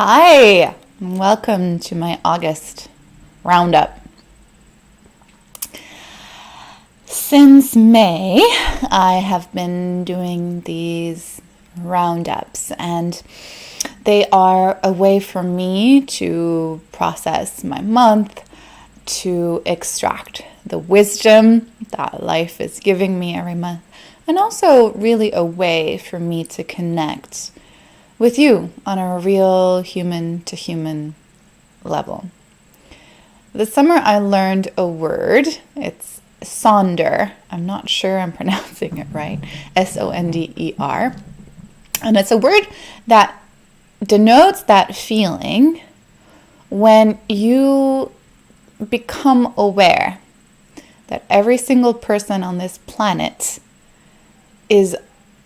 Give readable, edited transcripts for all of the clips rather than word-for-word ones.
Hi, welcome to my August Roundup. Since May, I have been doing these roundups, and they are a way for me to process my month, to extract the wisdom that life is giving me every month, and also really a way for me to connect with you on a real human-to-human level. This summer I learned a word. It's sonder. I'm not sure I'm pronouncing it right. S-O-N-D-E-R. And it's a word that denotes that feeling when you become aware that every single person on this planet is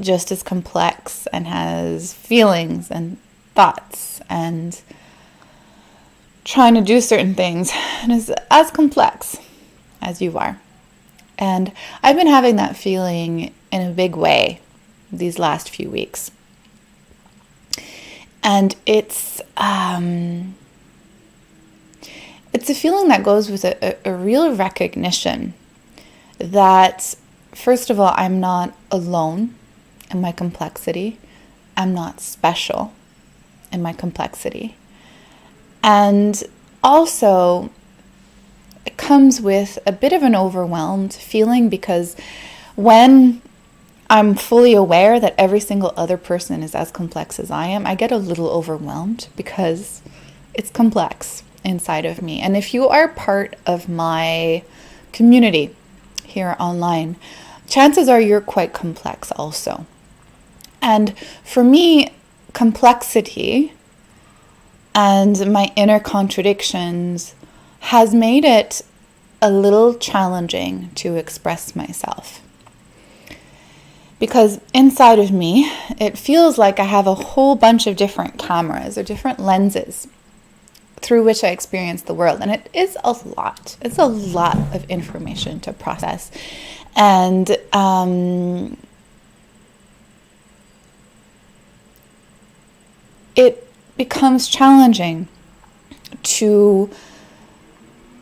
just as complex and has feelings and thoughts and trying to do certain things and is as complex as you are. And I've been having that feeling in a big way these last few weeks. And it's a feeling that goes with a real recognition that, first of all, I'm not alone in my complexity. I'm not special in my complexity. And also, it comes with a bit of an overwhelmed feeling because when I'm fully aware that every single other person is as complex as I am, I get a little overwhelmed because it's complex inside of me. And if you are part of my community here online, chances are you're quite complex also. And for me, complexity and my inner contradictions has made it a little challenging to express myself. Because inside of me, it feels like I have a whole bunch of different cameras or different lenses through which I experience the world. And it is a lot. It's a lot of information to process. And it becomes challenging to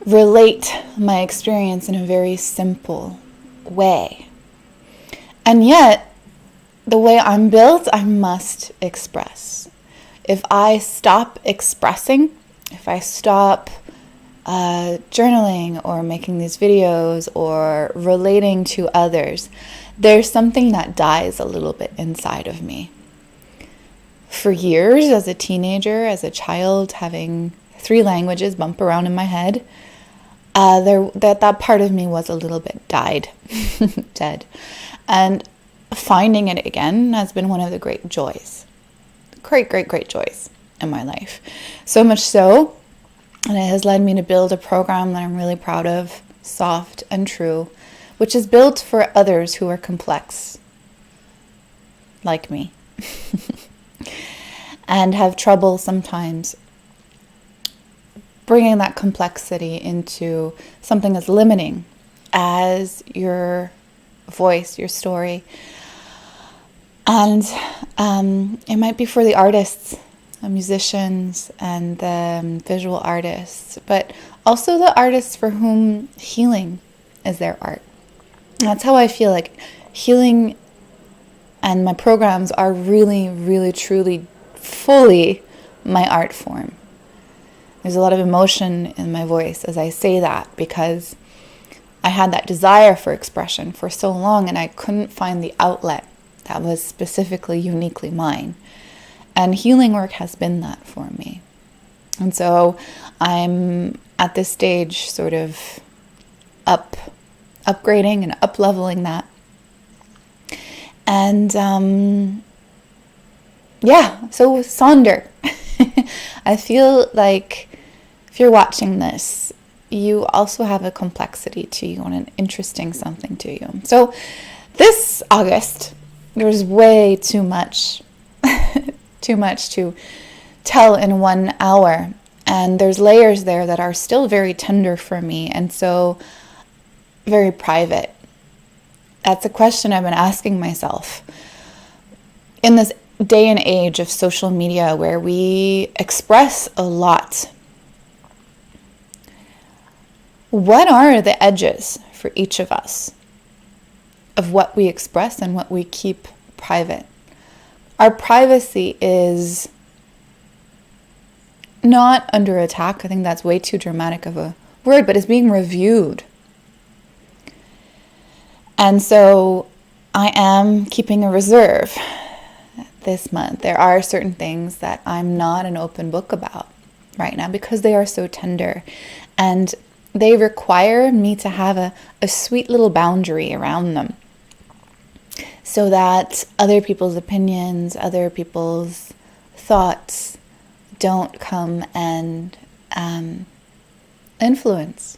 relate my experience in a very simple way. And yet, the way I'm built, I must express. If I stop expressing, if I stop journaling or making these videos or relating to others, there's something that dies a little bit inside of me. For years, as a teenager, as a child, having 3 languages bump around in my head, that part of me was a little bit dead. And finding it again has been one of the great joys. Great joys in my life. So much so, and it has led me to build a program that I'm really proud of, Soft and True, which is built for others who are complex, like me, and have trouble sometimes bringing that complexity into something as limiting as your voice, your story. And it might be for the artists, the musicians, and the visual artists, but also the artists for whom healing is their art. And that's how I feel like healing and my programs are really, truly, fully my art form. There's a lot of emotion in my voice as I say that because I had that desire for expression for so long and I couldn't find the outlet that was specifically uniquely mine. And healing work has been that for me. And so I'm at this stage sort of upgrading and up-leveling that. And so sonder. I feel like if you're watching this, you also have a complexity to you and an interesting something to you. So this August, there's way too much to tell in 1 hour. And there's layers there that are still very tender for me and so very private. That's a question I've been asking myself. In this day and age of social media where we express a lot, what are the edges for each of us of what we express and what we keep private? Our privacy is not under attack. I think that's way too dramatic of a word, but it's being reviewed. And so I am keeping a reserve this month. There are certain things that I'm not an open book about right now because they are so tender. And they require me to have a sweet little boundary around them so that other people's opinions, other people's thoughts don't come and influence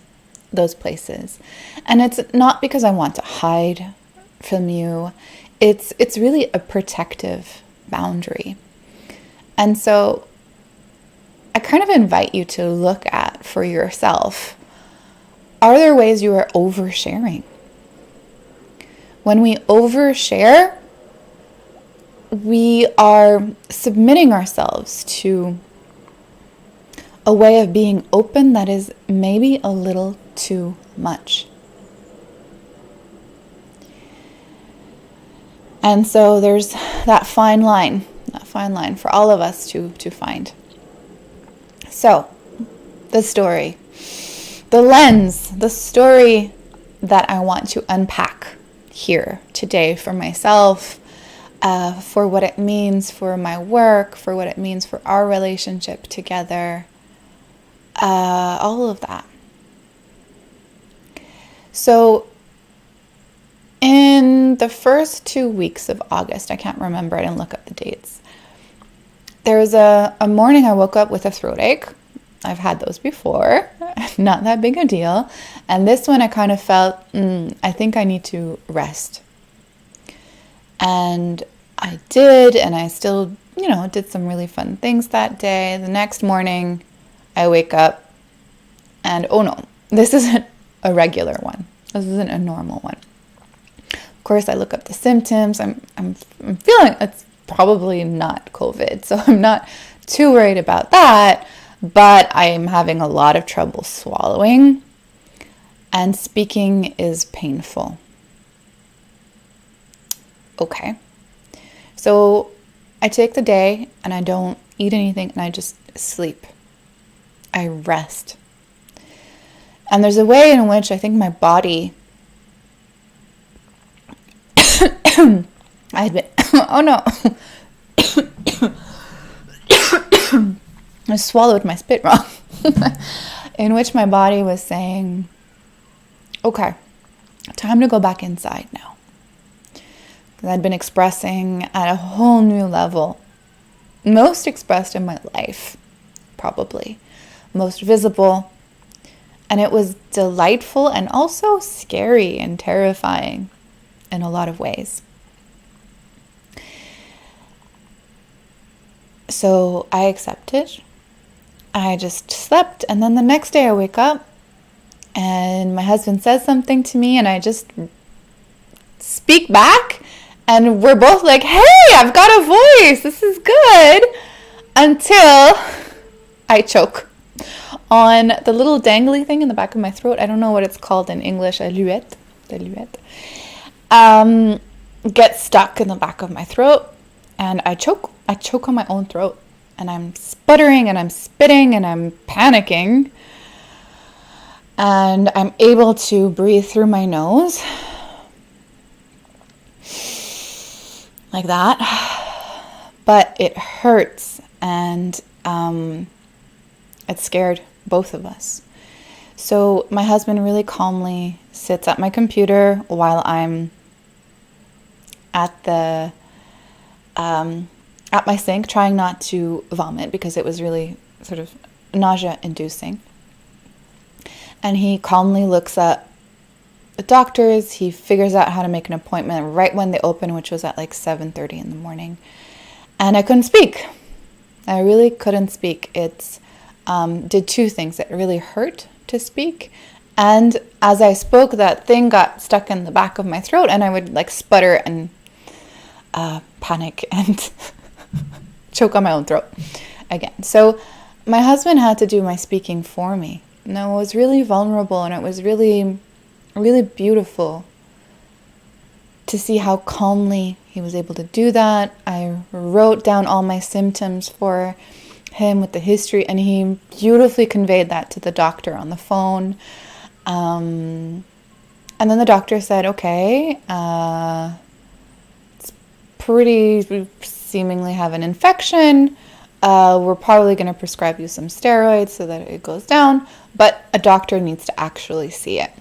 those places. And it's not because I want to hide from you. It's really a protective boundary. And so I kind of invite you to look at for yourself, are there ways you are oversharing? When we overshare, we are submitting ourselves to a way of being open that is maybe a little too much. And so there's that fine line for all of us to find. So, the story, the lens, the story that I want to unpack here today for myself, for what it means for my work, for what it means for our relationship together, all of that. So in the first 2 weeks of August, I can't remember, I didn't look up the dates. There was a morning I woke up with a throat ache. I've had those before, not that big a deal. And this one I kind of felt, I think I need to rest. And I did, and I still, did some really fun things that day. The next morning, I wake up and, oh no, this isn't a regular one. This isn't a normal one. Of course, I look up the symptoms. I'm feeling it's probably not COVID, so I'm not too worried about that. But I'm having a lot of trouble swallowing, and speaking is painful. Okay. So I take the day and I don't eat anything and I just sleep. I rest. And there's a way in which I think my body I had been oh no I swallowed my spit wrong. In which my body was saying, okay, time to go back inside now. Because I'd been expressing at a whole new level, most expressed in my life, probably, most visible. And it was delightful and also scary and terrifying in a lot of ways. So I accepted. I just slept, and then the next day I wake up and my husband says something to me and I just speak back and we're both like, hey, I've got a voice, this is good, until I choke on the little dangly thing in the back of my throat. I don't know what it's called in English, a luette, gets stuck in the back of my throat and I choke on my own throat. And I'm sputtering and I'm spitting and I'm panicking. And I'm able to breathe through my nose. Like that. But it hurts and it scared both of us. So my husband really calmly sits at my computer while I'm at my sink, trying not to vomit because it was really sort of nausea-inducing. And he calmly looks at the doctors. He figures out how to make an appointment right when they open, which was at like 7:30 in the morning. And I couldn't speak. I really couldn't speak. It did two things. It really hurt to speak. And as I spoke, that thing got stuck in the back of my throat and I would like sputter and panic and choke on my own throat again. So my husband had to do my speaking for me. And it was really vulnerable, and it was really, really beautiful to see how calmly he was able to do that. I wrote down all my symptoms for him with the history, and he beautifully conveyed that to the doctor on the phone. And then the doctor said, okay, it's pretty seemingly have an infection. We're probably going to prescribe you some steroids so that it goes down, but a doctor needs to actually see it.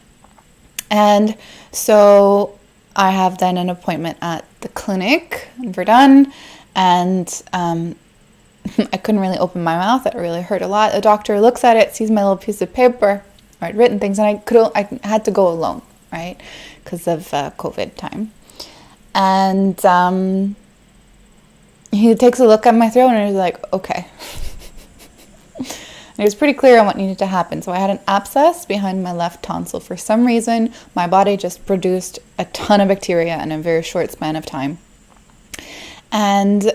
And so I have then an appointment at the clinic in Verdun, and I couldn't really open my mouth. It really hurt a lot. The doctor looks at it, sees my little piece of paper where I'd written things, and I had to go alone, right, because of COVID time. And he takes a look at my throat, and he's like, okay. And it was pretty clear on what needed to happen. So I had an abscess behind my left tonsil. For some reason, my body just produced a ton of bacteria in a very short span of time. And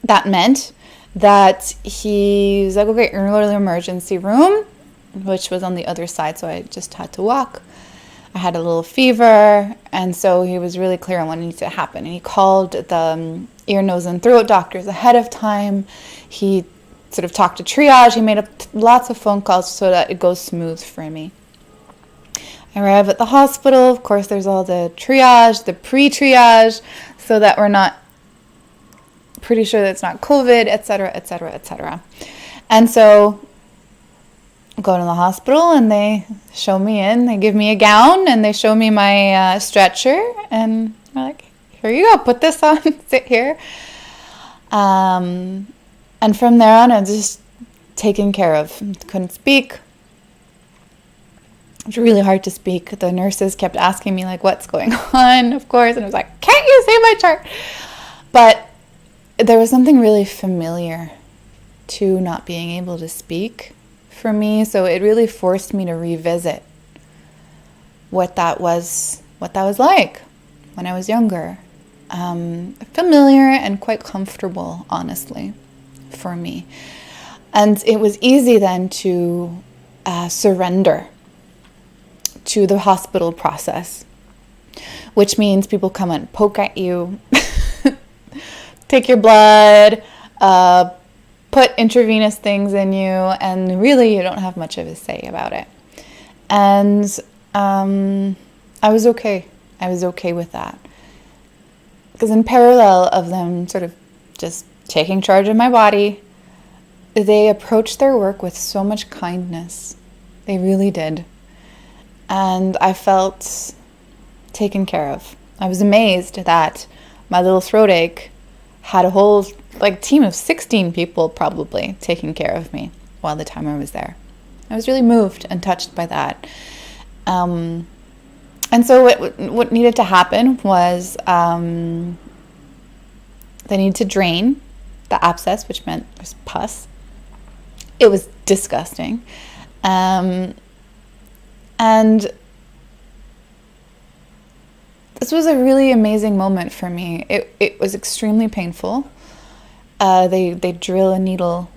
that meant that he was like, okay, you're going to go to the emergency room, which was on the other side. So I just had to walk. I had a little fever. And so he was really clear on what needed to happen. And he called the ear, nose, and throat doctors ahead of time. He sort of talked to triage. He made up lots of phone calls so that it goes smooth for me. I arrive at the hospital. Of course, there's all the triage, the pre-triage, so that we're not pretty sure that it's not COVID, etc., etc., etc. And so I go to the hospital, and they show me in. They give me a gown, and they show me my stretcher, and they're like, here you go, put this on, sit here. And from there on, I was just taken care of. Couldn't speak. It was really hard to speak. The nurses kept asking me, like, what's going on, of course. And I was like, can't you see my chart? But there was something really familiar to not being able to speak for me. So it really forced me to revisit what that was like when I was younger. Familiar and quite comfortable, honestly, for me. And it was easy then to surrender to the hospital process, which means people come and poke at you, take your blood, put intravenous things in you, and really you don't have much of a say about it. And I was okay. I was okay with that. Because in parallel of them sort of just taking charge of my body, they approached their work with so much kindness. They really did. And I felt taken care of. I was amazed that my little throat ache had a whole team of 16 people probably taking care of me while the time I was there. I was really moved and touched by that. And so what needed to happen was they needed to drain the abscess, which meant it was pus. It was disgusting. And this was a really amazing moment for me. It was extremely painful. They drill a needle,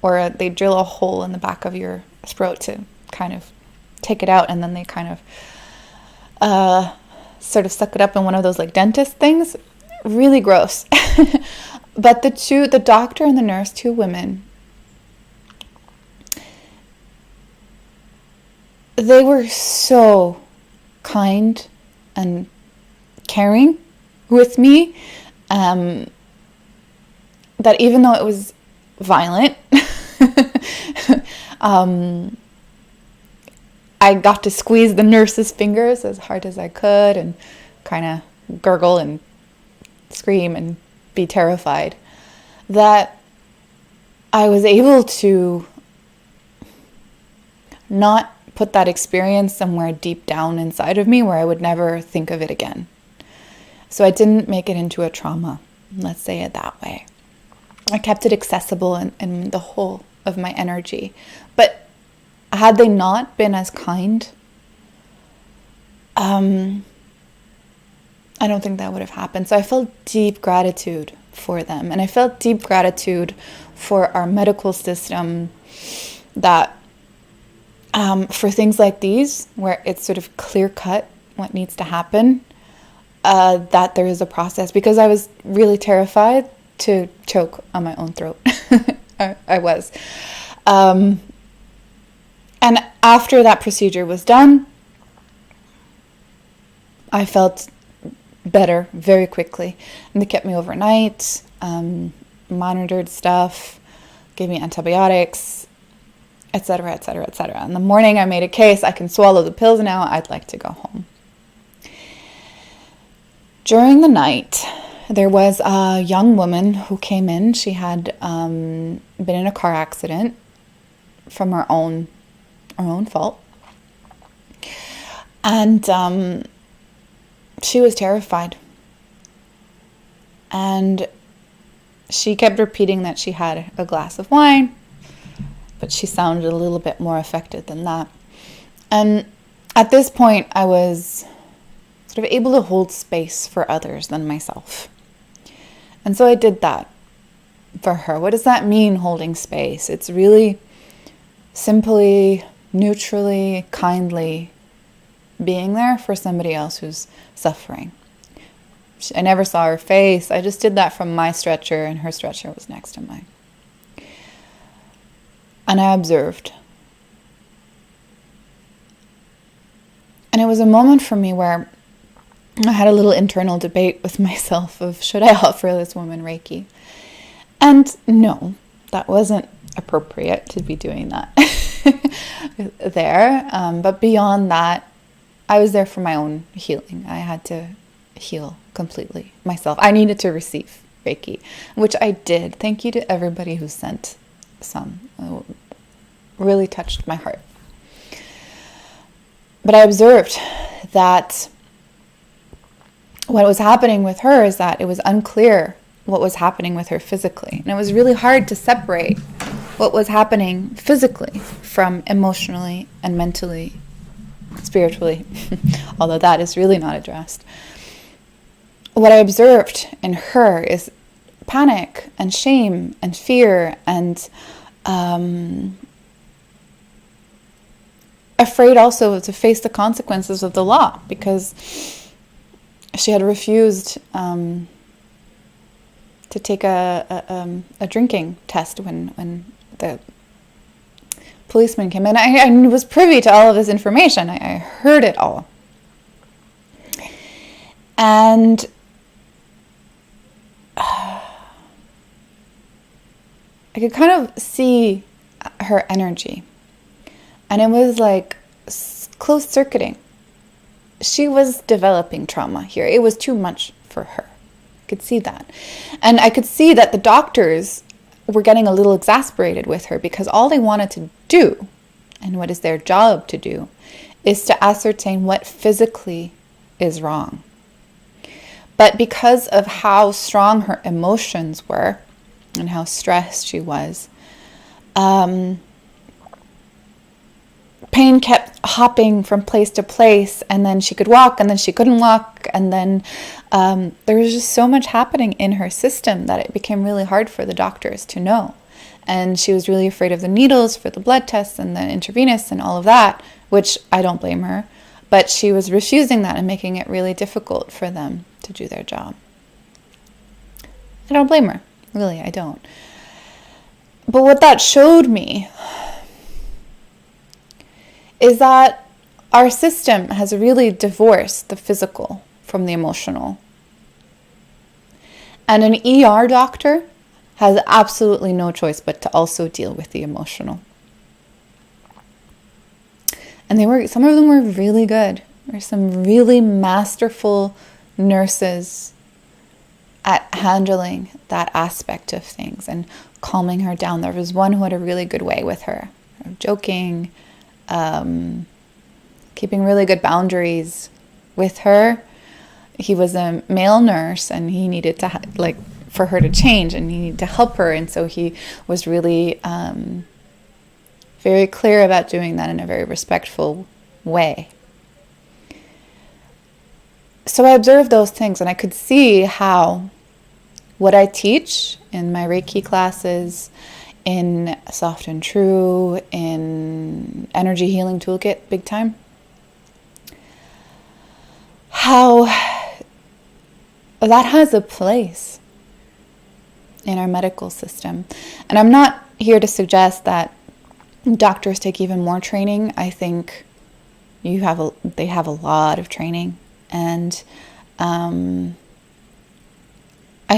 or they drill a hole in the back of your throat to kind of take it out, and then they kind of sort of suck it up in one of those dentist things. Really gross. But the doctor and the nurse, two women, they were so kind and caring with me, that even though it was violent, I got to squeeze the nurse's fingers as hard as I could and kind of gurgle and scream and be terrified, that I was able to not put that experience somewhere deep down inside of me where I would never think of it again. So I didn't make it into a trauma, let's say it that way. I kept it accessible in the whole of my energy. But had they not been as kind, I don't think that would have happened. So I felt deep gratitude for them. And I felt deep gratitude for our medical system that for things like these, where it's sort of clear cut what needs to happen, that there is a process, because I was really terrified to choke on my own throat. I was. And after that procedure was done, I felt better very quickly. And they kept me overnight, monitored stuff, gave me antibiotics, etc., etc., etc. In the morning, I made a case. I can swallow the pills now. I'd like to go home. During the night, there was a young woman who came in. She had been in a car accident from her own fault. And she was terrified. And she kept repeating that she had a glass of wine, but she sounded a little bit more affected than that. And at this point, I was sort of able to hold space for others than myself. And so I did that for her. What does that mean, holding space? It's really simply, neutrally, kindly being there for somebody else who's suffering. I never saw her face. I just did that from my stretcher, and her stretcher was next to mine. And I observed. And it was a moment for me where I had a little internal debate with myself of, should I offer this woman Reiki? And no, that wasn't appropriate to be doing that there. But beyond that, I was there for my own healing. I had to heal completely myself. I needed to receive Reiki, which I did. Thank you to everybody who sent some. It really touched my heart. But I observed that what was happening with her is that it was unclear what was happening with her physically. And it was really hard to separate what was happening physically from emotionally and mentally, spiritually, although that is really not addressed. What I observed in her is panic and shame and fear and afraid also to face the consequences of the law, because she had refused to take a drinking test when the policeman came in. I was privy to all of this information. I heard it all. And I could kind of see her energy. And it was like closed circuiting. She was developing trauma here. It was too much for her. I could see that. And I could see that the doctors were getting a little exasperated with her, because all they wanted to do, and what is their job to do, is to ascertain what physically is wrong. But because of how strong her emotions were and how stressed she was, pain kept hopping from place to place, and then she could walk, and then she couldn't walk, and then there was just so much happening in her system that it became really hard for the doctors to know. And she was really afraid of the needles for the blood tests and the intravenous and all of that, which I don't blame her, but she was refusing that and making it really difficult for them to do their job. I don't blame her, really, I don't. But what that showed me is that our system has really divorced the physical from the emotional. And an ER doctor has absolutely no choice but to also deal with the emotional. And some of them were really good. There were some really masterful nurses at handling that aspect of things and calming her down. There was one who had a really good way with her, joking, keeping really good boundaries with her. He was a male nurse, and he needed to for her to change, and he needed to help her, and so he was really very clear about doing that in a very respectful way. So I observed those things, and I could see how what I teach in my Reiki classes, in Soft and True, in Energy Healing Toolkit, big time. How that has a place in our medical system. And I'm not here to suggest that doctors take even more training. I think they have a lot of training. And I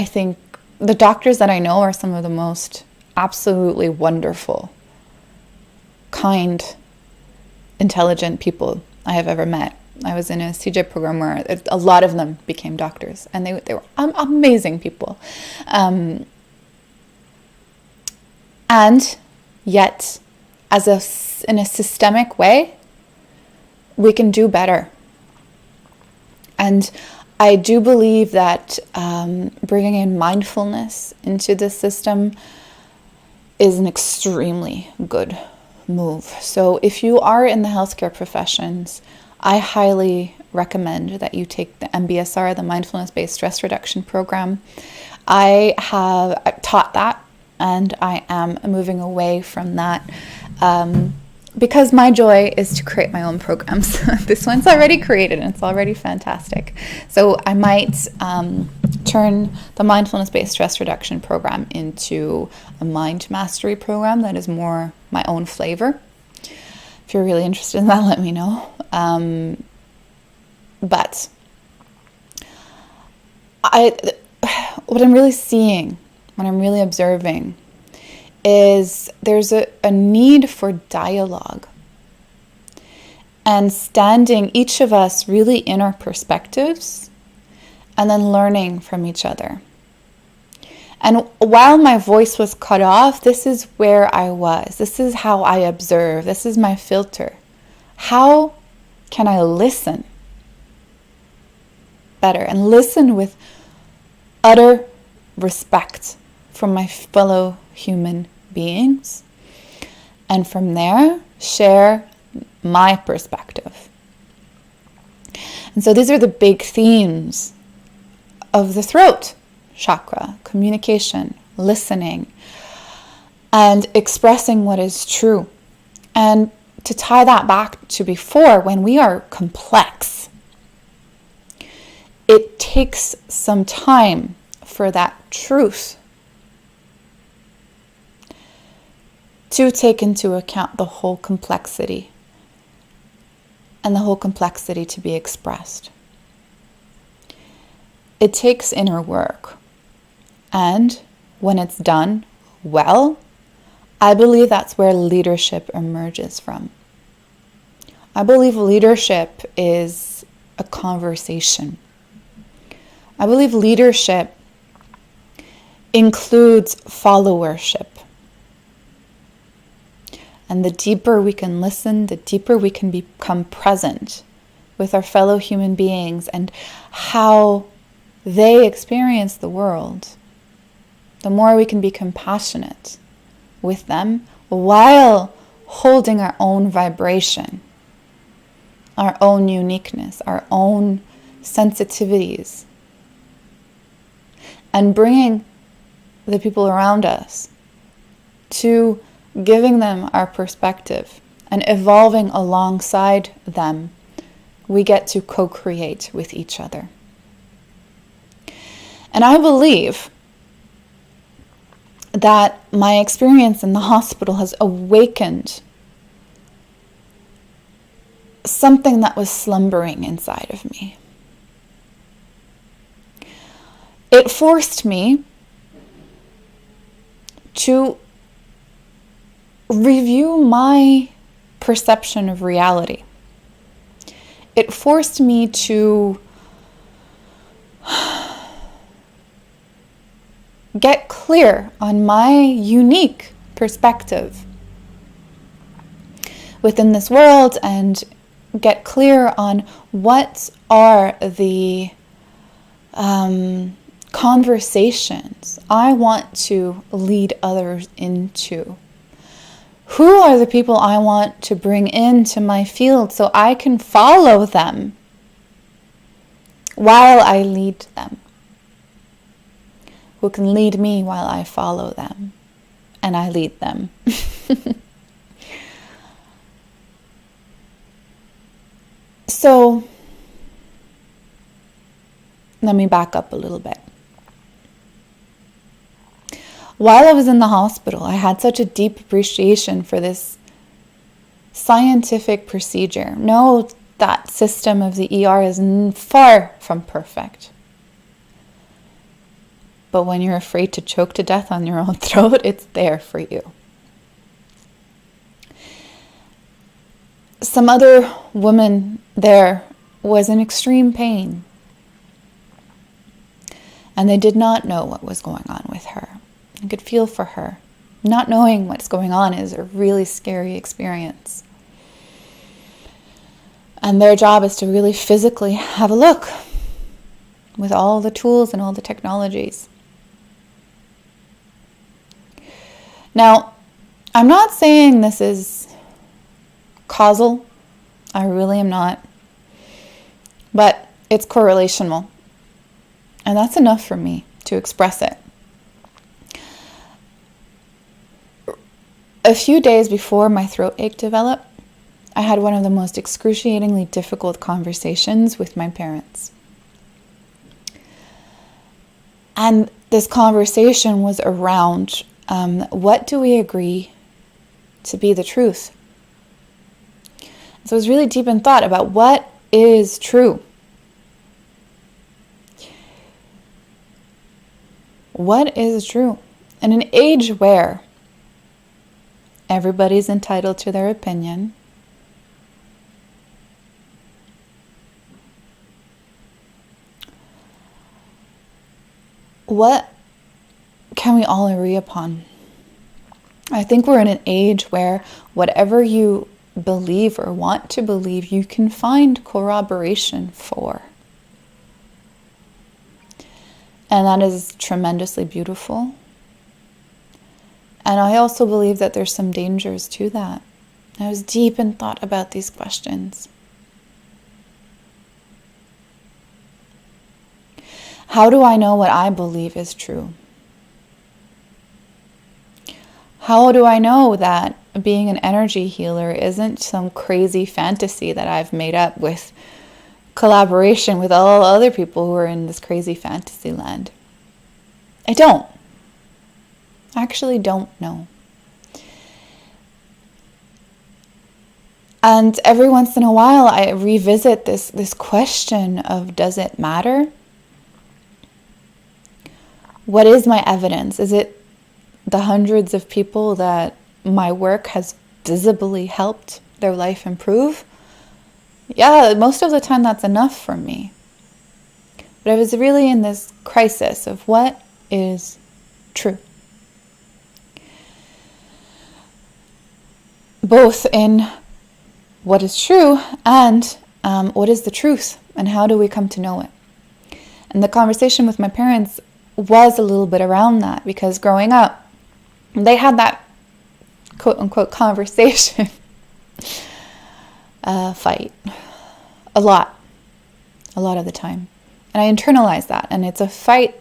think the doctors that I know are some of the most absolutely wonderful, kind, intelligent people I have ever met. I was in a CJ program where a lot of them became doctors, and they were amazing people. And yet, in a systemic way, we can do better. And I do believe that bringing in mindfulness into the system is an extremely good move. So if you are in the healthcare professions, I highly recommend that you take the MBSR, the Mindfulness-Based Stress Reduction Program. I have taught that, and I am moving away from that because my joy is to create my own programs. This one's already created and it's already fantastic. So I might turn the Mindfulness-Based Stress Reduction Program into a mind mastery program that is more my own flavor. If you're really interested in that, let me know. But what I'm really seeing, what I'm really observing, is there's a need for dialogue and standing each of us really in our perspectives and then learning from each other. And while my voice was cut off, this is where I was. This is how I observe. This is my filter. How can I listen better and listen with utter respect from my fellow human beings, and from there share my perspective? And so these are the big themes of the throat chakra: communication, listening, and expressing what is true. And to tie that back to before, when we are complex, it takes some time for that truth to take into account the whole complexity and the whole complexity to be expressed. It takes inner work. And when it's done well, I believe that's where leadership emerges from. I believe leadership is a conversation. I believe leadership includes followership. And the deeper we can listen, the deeper we can become present with our fellow human beings and how they experience the world, the more we can be compassionate with them while holding our own vibration, our own uniqueness, our own sensitivities, and bringing the people around us to giving them our perspective and evolving alongside them. We get to co-create with each other. And I believe that my experience in the hospital has awakened something that was slumbering inside of me. It forced me to review my perception of reality. It forced me to get clear on my unique perspective within this world and get clear on what are the conversations I want to lead others into. Who are the people I want to bring into my field so I can follow them while I lead them? who can lead me while I follow them and I lead them. So, let me back up a little bit. While I was in the hospital, I had such a deep appreciation for this scientific procedure. No, that system of the ER is far from perfect. But when you're afraid to choke to death on your own throat, it's there for you. Some other woman there was in extreme pain, and they did not know what was going on with her. I could feel for her. Not knowing what's going on is a really scary experience. And their job is to really physically have a look with all the tools and all the technologies. Now, I'm not saying this is causal. I really am not. But it's correlational. And that's enough for me to express it. A few days before my throat ache developed, I had one of the most excruciatingly difficult conversations with my parents. And this conversation was around what do we agree to be the truth? So I was really deep in thought about what is true. What is true? In an age where everybody's entitled to their opinion, what can we all agree upon? I think we're in an age where whatever you believe or want to believe, you can find corroboration for. And that is tremendously beautiful. And I also believe that there's some dangers to that. I was deep in thought about these questions. How do I know what I believe is true? How do I know that being an energy healer isn't some crazy fantasy that I've made up with collaboration with all other people who are in this crazy fantasy land? I don't. I actually don't know. And every once in a while I revisit this question of, does it matter? What is my evidence? Is it the hundreds of people that my work has visibly helped their life improve? Yeah, most of the time that's enough for me. But I was really in this crisis of what is true. Both in what is true and what is the truth and how do we come to know it. And the conversation with my parents was a little bit around that, because growing up, they had that quote-unquote conversation fight a lot of the time. And I internalized that, and it's a fight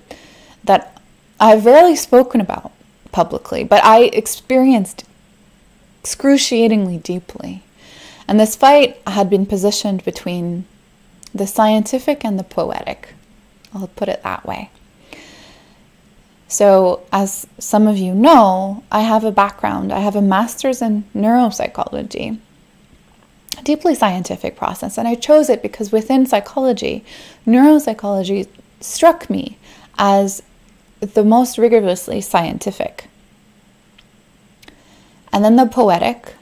that I've rarely spoken about publicly, but I experienced excruciatingly deeply. And this fight had been positioned between the scientific and the poetic. I'll put it that way. So, as some of you know, I have a background. I have a master's in neuropsychology, a deeply scientific process, and I chose it because within psychology, neuropsychology struck me as the most rigorously scientific. And then the poetic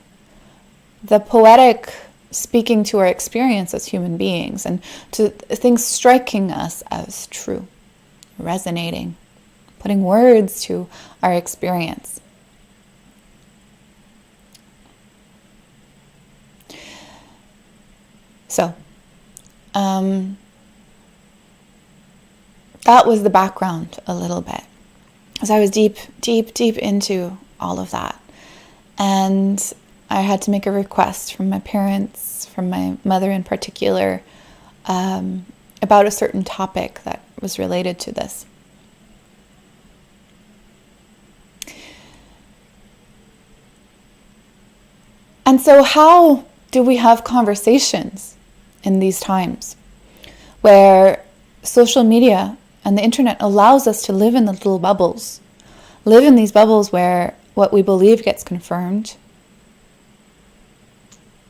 speaking to our experience as human beings and to things striking us as true, resonating, putting words to our experience. So, that was the background a little bit. So I was deep into all of that. And I had to make a request from my parents, from my mother in particular, about a certain topic that was related to this. And so how do we have conversations in these times where social media and the internet allows us to live in the little bubbles, live in these bubbles where what we believe gets confirmed,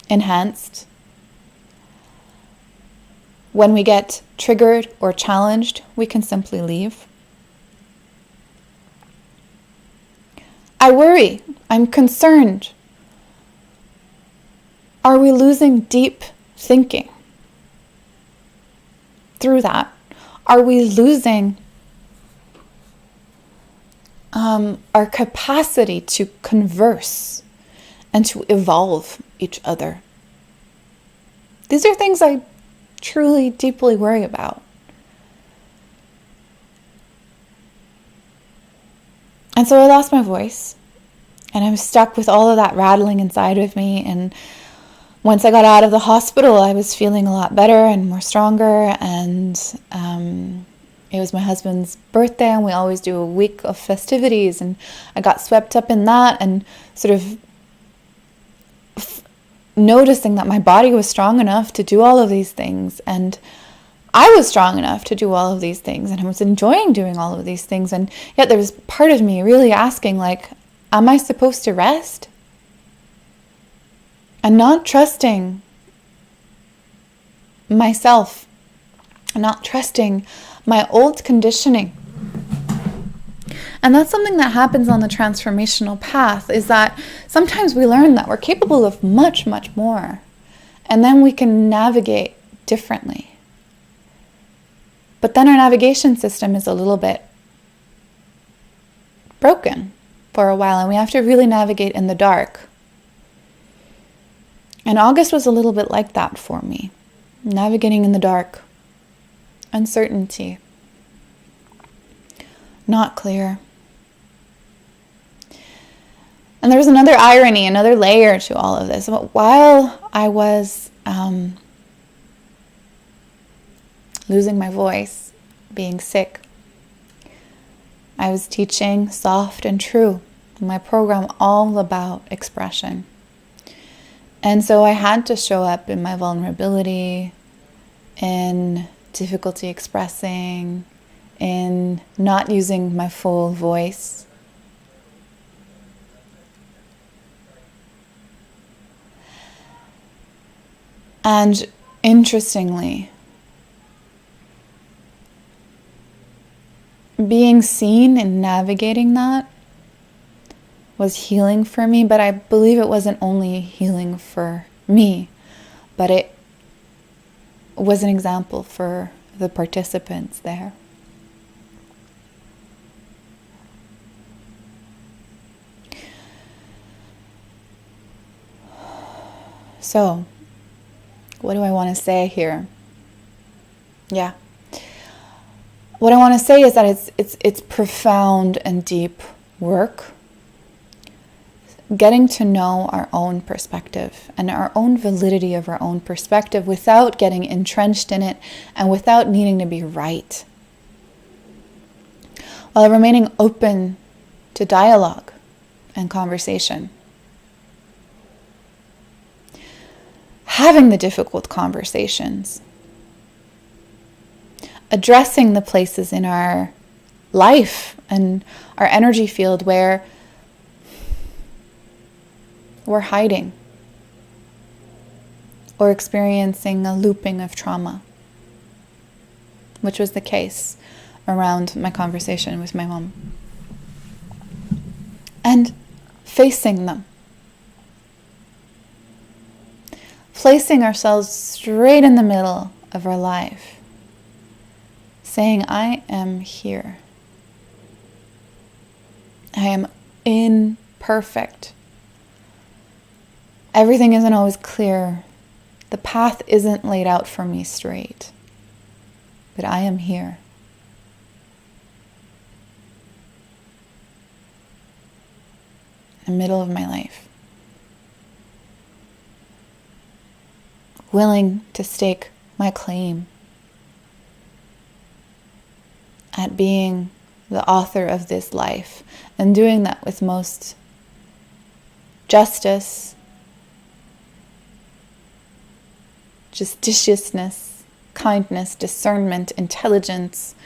enhanced. When we get triggered or challenged, we can simply leave. I worry, I'm concerned. Are we losing deep thinking through that? Are we losing our capacity to converse and to evolve each other? These are things I truly, deeply worry about. And so I lost my voice, and I'm stuck with all of that rattling inside of me. And once I got out of the hospital, I was feeling a lot better and more stronger. And it was my husband's birthday, and we always do a week of festivities. And I got swept up in that and sort of noticing that my body was strong enough to do all of these things. And I was strong enough to do all of these things. And I was enjoying doing all of these things. And yet there was part of me really asking, like, am I supposed to rest? And not trusting myself, not trusting my old conditioning. And that's something that happens on the transformational path, is that sometimes we learn that we're capable of much, much more. And then we can navigate differently. But then our navigation system is a little bit broken for a while, and we have to really navigate in the dark. And August was a little bit like that for me. Navigating in the dark. Uncertainty. Not clear. And there was another irony, another layer to all of this. While I was losing my voice, being sick, I was teaching Soft and True, my program all about expression. And so I had to show up in my vulnerability, in difficulty expressing, in not using my full voice. And interestingly, being seen and navigating that was healing for me, but I believe it wasn't only healing for me, but it was an example for the participants there. So, what do I want to say here? Yeah. What I want to say is that it's profound and deep work. Getting to know our own perspective and our own validity of our own perspective without getting entrenched in it and without needing to be right. While remaining open to dialogue and conversation. Having the difficult conversations. Addressing the places in our life and our energy field where we're hiding or experiencing a looping of trauma, which was the case around my conversation with my mom. And facing them. Placing ourselves straight in the middle of our life. Saying, I am here. I am imperfect. Everything isn't always clear. The path isn't laid out for me straight. But I am here. In the middle of my life. Willing to stake my claim at being the author of this life, and doing that with most justice justitiousness, kindness, discernment, intelligence,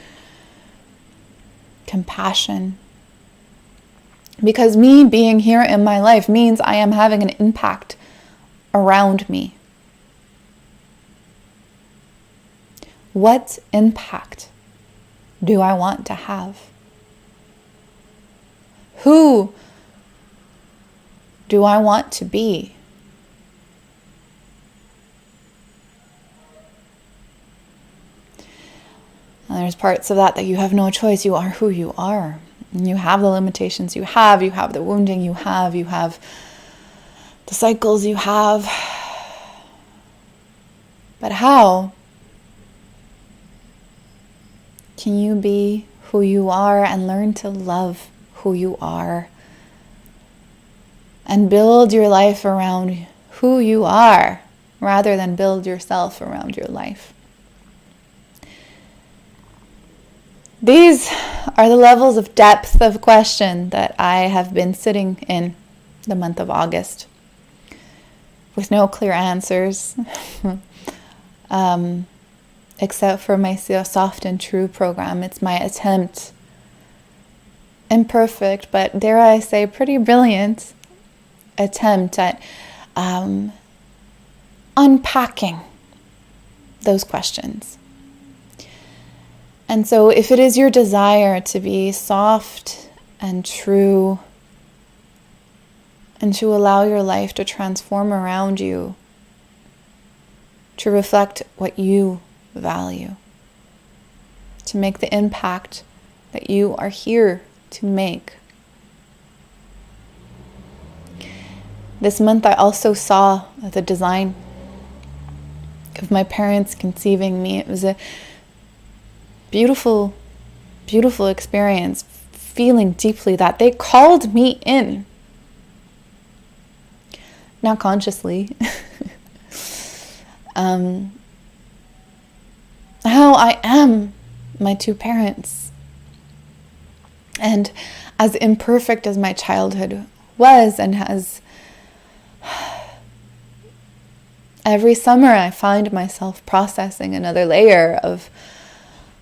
compassion. Because me being here in my life means I am having an impact around me. What impact do I want to have? Who do I want to be? And there's parts of that you have no choice. You are who you are. And you have the limitations you have the wounding you have the cycles you have. But how can you be who you are and learn to love who you are and build your life around who you are rather than build yourself around your life? These are the levels of depth of question that I have been sitting in the month of August with no clear answers, except for my Soft and True program. It's my attempt, imperfect, but dare I say pretty brilliant attempt at unpacking those questions. And so if it is your desire to be soft and true and to allow your life to transform around you, to reflect what you value, to make the impact that you are here to make. This month I also saw the design of my parents conceiving me. It was a beautiful, beautiful experience, feeling deeply that they called me in. Not consciously. How I am my two parents. And as imperfect as my childhood was, and as every summer I find myself processing another layer of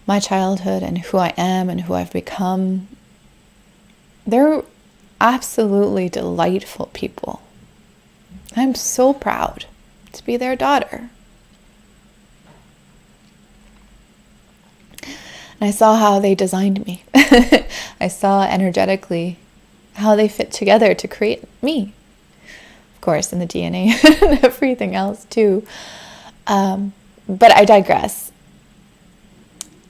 my childhood and who I am and who I've become. They're absolutely delightful people. I'm so proud to be their daughter. And I saw how they designed me. I saw energetically how they fit together to create me. Of course, in the DNA and everything else too. But I digress.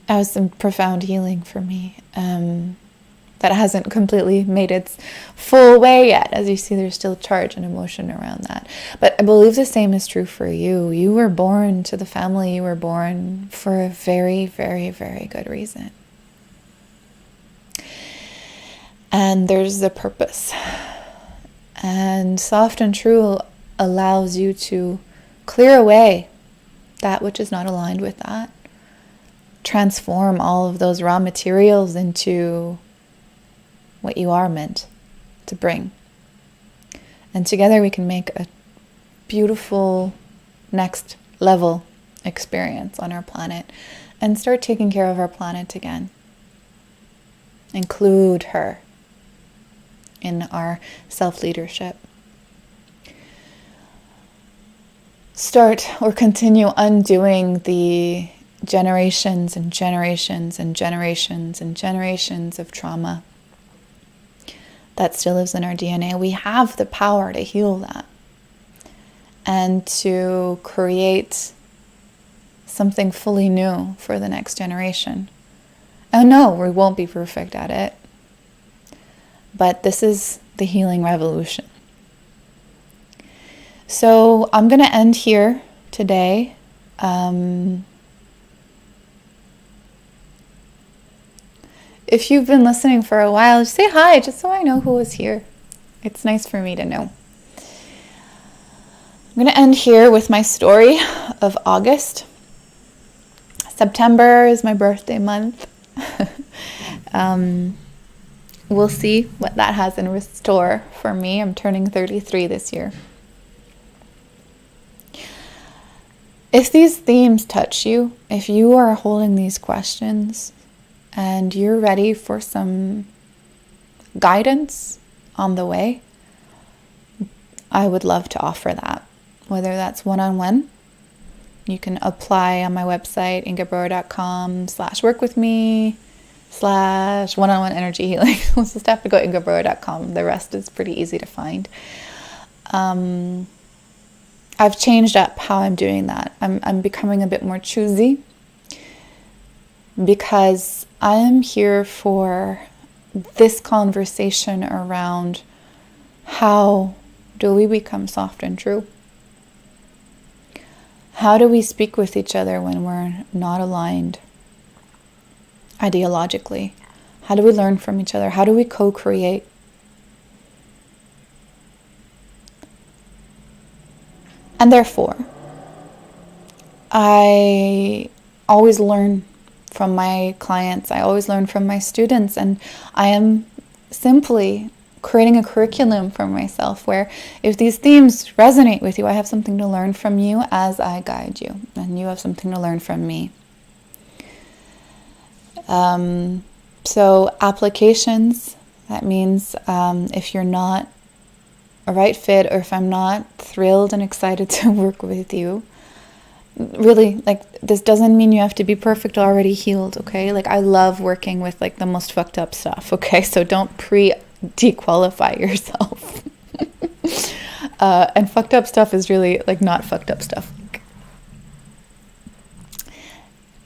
That was some profound healing for me. That hasn't completely made its full way yet. As you see, there's still charge and emotion around that. But I believe the same is true for you. You were born to the family you were born for a very, very, very good reason. And there's a purpose. And Soft and True allows you to clear away that which is not aligned with that. Transform all of those raw materials into what you are meant to bring. And together we can make a beautiful next level experience on our planet and start taking care of our planet again. Include her in our self-leadership. Start or continue undoing the generations and generations and generations and generations of trauma that still lives in our DNA. We have the power to heal that and to create something fully new for the next generation. Oh no, we won't be perfect at it. But this is the healing revolution. So I'm going to end here today. If you've been listening for a while, just say hi, just so I know who is here. It's nice for me to know. I'm going to end here with my story of August. September is my birthday month. We'll see what that has in store for me. I'm turning 33 this year. If these themes touch you, if you are holding these questions and you're ready for some guidance on the way, I would love to offer that. Whether that's one-on-one, you can apply on my website, ingabrower.com/work-with-me/one-on-one energy healing. We'll just have to go ingabrower.com. The rest is pretty easy to find. I've changed up how I'm doing that. I'm becoming a bit more choosy because I am here for this conversation around how do we become soft and true? How do we speak with each other when we're not aligned ideologically? How do we learn from each other? How do we co-create? And therefore, I always learn from my clients. I always learn from my students. And I am simply creating a curriculum for myself where if these themes resonate with you, I have something to learn from you as I guide you. And you have something to learn from me. So applications, that means if you're not a right fit, or if I'm not thrilled and excited to work with you, really, like, this doesn't mean you have to be perfect, already healed, okay? Like, I love working with like the most fucked up stuff, okay? So don't dequalify yourself. And fucked up stuff is really like not fucked up stuff.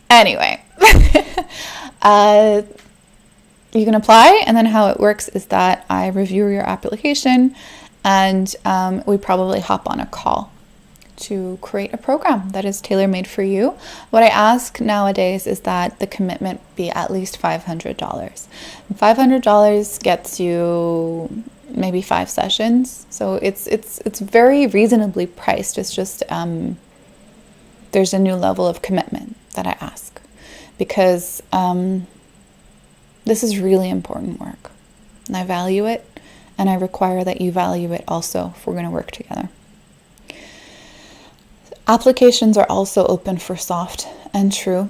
Anyway, you can apply, and then how it works is that I review your application, and we probably hop on a call to create a program that is tailor-made for you. What I ask nowadays is that the commitment be at least $500. $500 gets you maybe 5 sessions, so it's very reasonably priced. It's just there's a new level of commitment that I ask, because this is really important work, and I value it. And I require that you value it also if we're going to work together. Applications are also open for soft and true.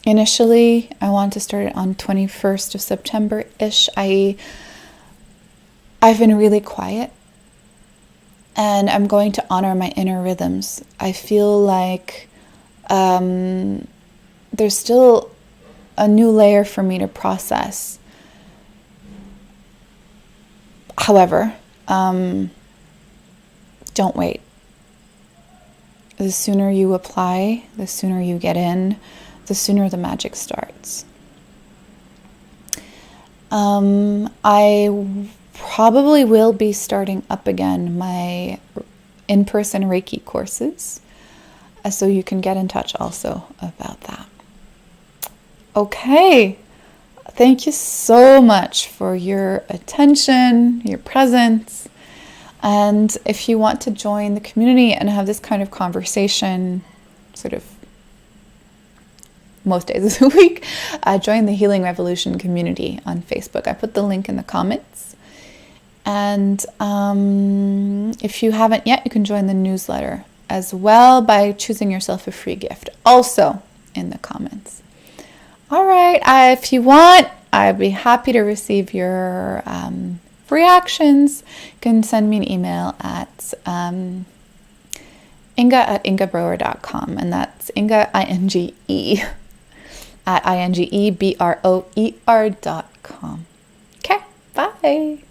Initially, I want to start it on 21st of September-ish. I've been really quiet, and I'm going to honor my inner rhythms. I feel like there's still a new layer for me to process. However, don't wait. The sooner you apply, the sooner you get in, the sooner the magic starts. I probably will be starting up again my in-person Reiki courses, so you can get in touch also about that. Okay. Thank you so much for your attention, your presence. And if you want to join the community and have this kind of conversation sort of most days of the week, join the Healing Revolution community on Facebook. I put the link in the comments. And if you haven't yet, you can join the newsletter as well by choosing yourself a free gift, also in the comments. All right, if you want, I'd be happy to receive your reactions. You can send me an email at inga@ingabrower.com, and that's Inga, I-N-G-E, at INGEBROER.com. Okay, bye.